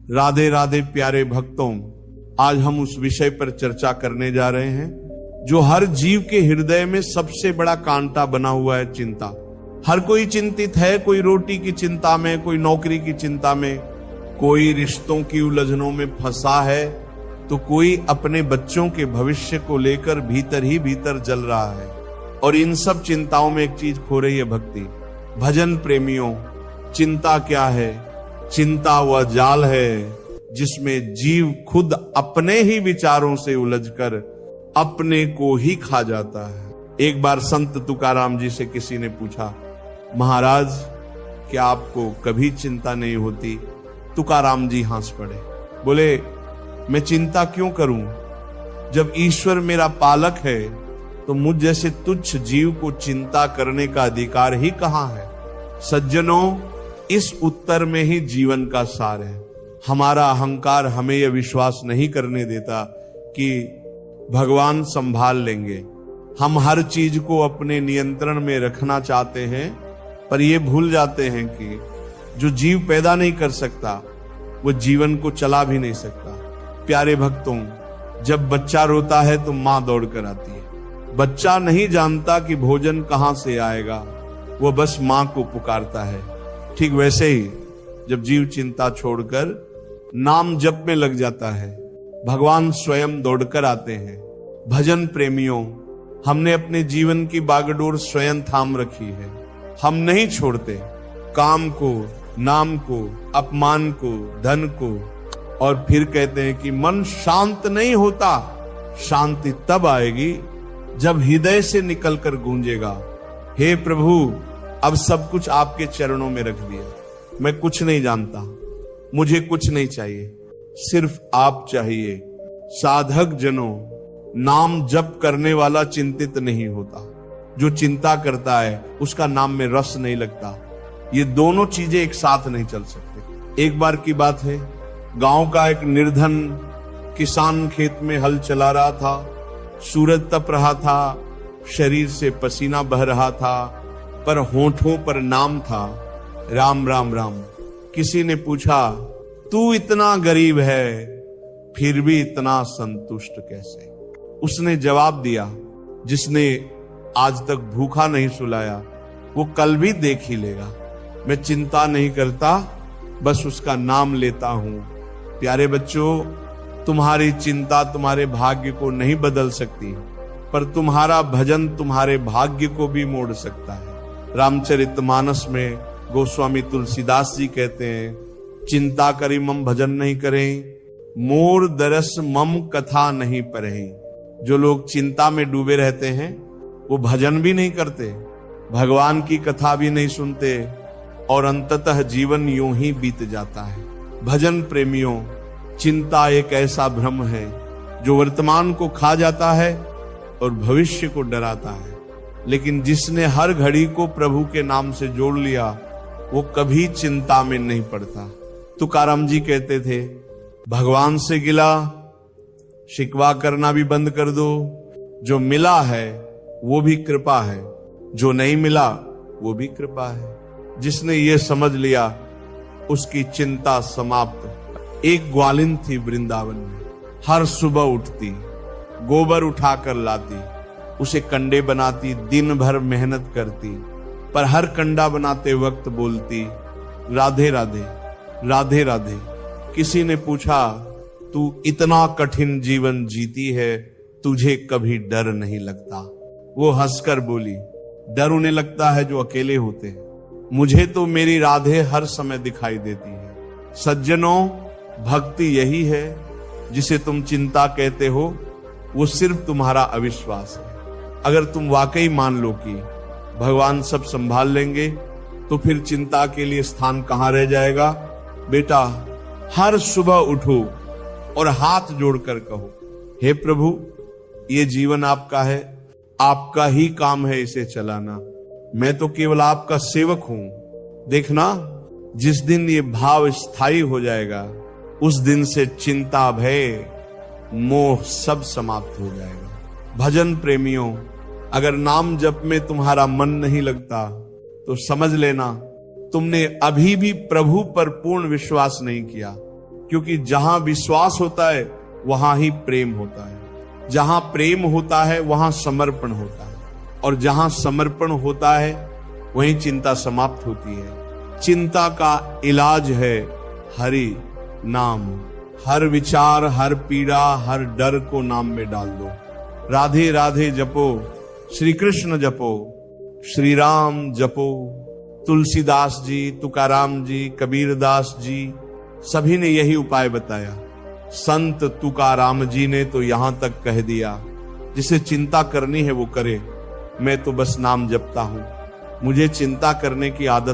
राधे राधे प्यारे भक्तों, आज हम उस विषय पर चर्चा करने जा रहे हैं जो हर जीव के हृदय में सबसे बड़ा कांटा बना हुआ है, चिंता। हर कोई चिंतित है, कोई रोटी की चिंता में, कोई नौकरी की चिंता में, कोई रिश्तों की उलझनों में फंसा है, तो कोई अपने बच्चों के भविष्य को लेकर भीतर ही भीतर जल रहा है। और इन सब चिंताओं में एक चीज खो रही है, भक्ति। भजन प्रेमियों, चिंता क्या है? चिंता वह जाल है जिसमें जीव खुद अपने ही विचारों से उलझकर अपने को ही खा जाता है। एक बार संत तुकाराम जी से किसी ने पूछा, महाराज क्या आपको कभी चिंता नहीं होती? तुकाराम जी हंस पड़े, बोले मैं चिंता क्यों करूं? जब ईश्वर मेरा पालक है तो मुझ जैसे तुच्छ जीव को चिंता करने का अधिकार ही कहां है? सज्जनों, इस उत्तर में ही जीवन का सार है। हमारा अहंकार हमें यह विश्वास नहीं करने देता कि भगवान संभाल लेंगे। हम हर चीज को अपने नियंत्रण में रखना चाहते हैं, पर यह भूल जाते हैं कि जो जीव पैदा नहीं कर सकता वो जीवन को चला भी नहीं सकता। प्यारे भक्तों, जब बच्चा रोता है तो मां दौड़ कर आती है। बच्चा नहीं जानता कि भोजन कहां से आएगा, वो बस मां को पुकारता है। ठीक वैसे ही जब जीव चिंता छोड़कर नाम जप में लग जाता है, भगवान स्वयं दौड़कर आते हैं। भजन प्रेमियों, हमने अपने जीवन की बागडोर स्वयं थाम रखी है। हम नहीं छोड़ते काम को, नाम को, अपमान को, धन को, और फिर कहते हैं कि मन शांत नहीं होता। शांति तब आएगी जब हृदय से निकलकर गूंजेगा, हे प्रभु अब सब कुछ आपके चरणों में रख दिया, मैं कुछ नहीं जानता, मुझे कुछ नहीं चाहिए, सिर्फ आप चाहिए। साधक जनों, नाम जप करने वाला चिंतित नहीं होता, जो चिंता करता है उसका नाम में रस नहीं लगता। ये दोनों चीजें एक साथ नहीं चल सकते। एक बार की बात है, गांव का एक निर्धन किसान खेत में हल चला रहा था। सूरज तप रहा था, शरीर से पसीना बह रहा था, पर होठों पर नाम था, राम राम राम। किसी ने पूछा, तू इतना गरीब है फिर भी इतना संतुष्ट कैसे? उसने जवाब दिया, जिसने आज तक भूखा नहीं सुलाया वो कल भी देख ही लेगा। मैं चिंता नहीं करता, बस उसका नाम लेता हूं। प्यारे बच्चों, तुम्हारी चिंता तुम्हारे भाग्य को नहीं बदल सकती, पर तुम्हारा भजन तुम्हारे भाग्य को भी मोड़ सकता है। रामचरितमानस में गोस्वामी तुलसीदास जी कहते हैं, चिंता करी मम भजन नहीं करें, मोर दरस मम कथा नहीं पढ़े। जो लोग चिंता में डूबे रहते हैं वो भजन भी नहीं करते, भगवान की कथा भी नहीं सुनते, और अंततः जीवन यूं ही बीत जाता है। भजन प्रेमियों, चिंता एक ऐसा भ्रम है जो वर्तमान को खा जाता है और भविष्य को डराता है। लेकिन जिसने हर घड़ी को प्रभु के नाम से जोड़ लिया वो कभी चिंता में नहीं पड़ता। तुकाराम जी कहते थे, भगवान से गिला शिकवा करना भी बंद कर दो। जो मिला है वो भी कृपा है, जो नहीं मिला वो भी कृपा है। जिसने ये समझ लिया उसकी चिंता समाप्त। एक ग्वालिन थी वृंदावन में, हर सुबह उठती, गोबर उठाकर लाती, उसे कंडे बनाती, दिन भर मेहनत करती, पर हर कंडा बनाते वक्त बोलती, राधे राधे राधे राधे। किसी ने पूछा, तू इतना कठिन जीवन जीती है, तुझे कभी डर नहीं लगता? वो हंसकर बोली, डर उन्हें लगता है जो अकेले होते हैं, मुझे तो मेरी राधे हर समय दिखाई देती है। सज्जनों, भक्ति यही है जिसे तुम चिंता कहते हो, वो सिर्फ तुम्हारा अविश्वास है। अगर तुम वाकई मान लो कि भगवान सब संभाल लेंगे, तो फिर चिंता के लिए स्थान कहां रह जाएगा? बेटा, हर सुबह उठो और हाथ जोड़कर कहो, हे प्रभु ये जीवन आपका है, आपका ही काम है इसे चलाना, मैं तो केवल आपका सेवक हूं। देखना, जिस दिन ये भाव स्थायी हो जाएगा उस दिन से चिंता, भय, मोह सब समाप्त हो जाएगा। भजन प्रेमियों, अगर नाम जप में तुम्हारा मन नहीं लगता तो समझ लेना तुमने अभी भी प्रभु पर पूर्ण विश्वास नहीं किया। क्योंकि जहां विश्वास होता है वहां ही प्रेम होता है, जहां प्रेम होता है वहां समर्पण होता है, और जहां समर्पण होता है वहीं चिंता समाप्त होती है। चिंता का इलाज है हरि नाम। हर विचार, हर पीड़ा, हर डर को नाम में डाल दो। राधे राधे जपो, श्री कृष्ण जपो, श्री राम जपो। तुलसीदास जी, तुकाराम जी, कबीरदास जी, सभी ने यही उपाय बताया। संत तुकाराम जी ने तो यहां तक कह दिया, जिसे चिंता करनी है वो करे, मैं तो बस नाम जपता हूं, मुझे चिंता करने की आदत